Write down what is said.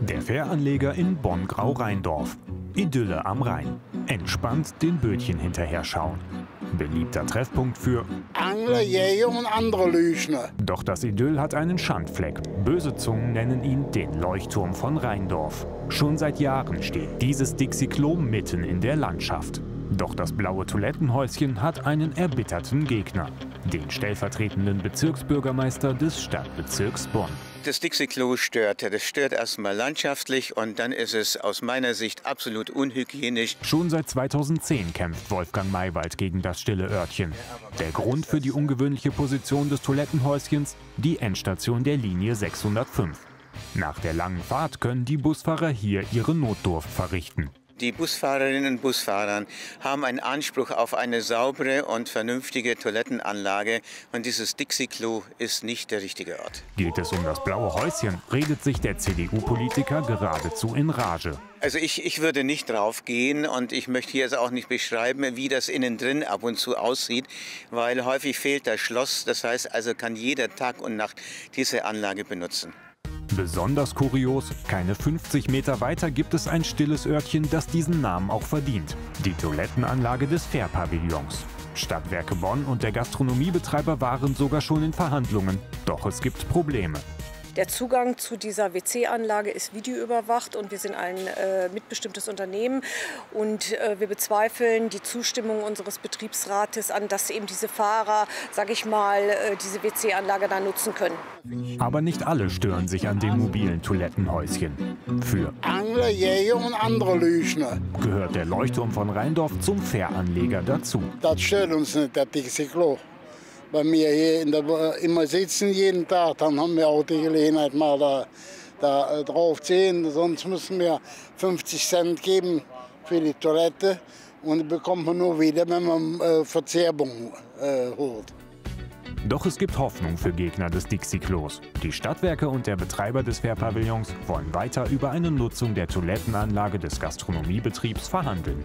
Der Fähranleger in Bonn-Grau-Rheindorf. Idylle am Rhein. Entspannt den Bötchen hinterher schauen. Beliebter Treffpunkt für Angler, Jäger und andere Lüschner. Doch das Idyll hat einen Schandfleck. Böse Zungen nennen ihn den Leuchtturm von Rheindorf. Schon seit Jahren steht dieses Dixie-Klo mitten in der Landschaft. Doch das blaue Toilettenhäuschen hat einen erbitterten Gegner. Den stellvertretenden Bezirksbürgermeister des Stadtbezirks Bonn. Das Dixie-Klo stört. Das stört erstmal landschaftlich und dann ist es aus meiner Sicht absolut unhygienisch. Schon seit 2010 kämpft Wolfgang Maywald gegen das stille Örtchen. Der Grund für die ungewöhnliche Position des Toilettenhäuschens? Die Endstation der Linie 605. Nach der langen Fahrt können die Busfahrer hier ihre Notdurft verrichten. Die Busfahrerinnen und Busfahrer haben einen Anspruch auf eine saubere und vernünftige Toilettenanlage und dieses Dixie-Klo ist nicht der richtige Ort. Geht es um das blaue Häuschen, redet sich der CDU-Politiker geradezu in Rage. Also ich würde nicht drauf gehen und ich möchte hier jetzt auch nicht beschreiben, wie das innen drin ab und zu aussieht, weil häufig fehlt das Schloss. Das heißt also, kann jeder Tag und Nacht diese Anlage benutzen. Besonders kurios, keine 50 Meter weiter gibt es ein stilles Örtchen, das diesen Namen auch verdient. Die Toilettenanlage des Fährpavillons. Stadtwerke Bonn und der Gastronomiebetreiber waren sogar schon in Verhandlungen. Doch es gibt Probleme. Der Zugang zu dieser WC-Anlage ist videoüberwacht und wir sind ein mitbestimmtes Unternehmen und wir bezweifeln die Zustimmung unseres Betriebsrates an, dass eben diese Fahrer, sage ich mal, diese WC-Anlage dann nutzen können. Aber nicht alle stören sich an dem mobilen Toilettenhäuschen. Für Angler, Jäger und andere Lüschner. Gehört der Leuchtturm von Rheindorf zum Fähranleger dazu. Das stört uns nicht, das Dixie-Klo. Weil wir hier immer sitzen jeden Tag, dann haben wir auch die Gelegenheit mal da drauf zu sehen. Sonst müssen wir 50 Cent geben für die Toilette und die bekommt man nur wieder, wenn man Verzehrung holt. Doch es gibt Hoffnung für Gegner des Dixie-Klos. Die Stadtwerke und der Betreiber des Fährpavillons wollen weiter über eine Nutzung der Toilettenanlage des Gastronomiebetriebs verhandeln.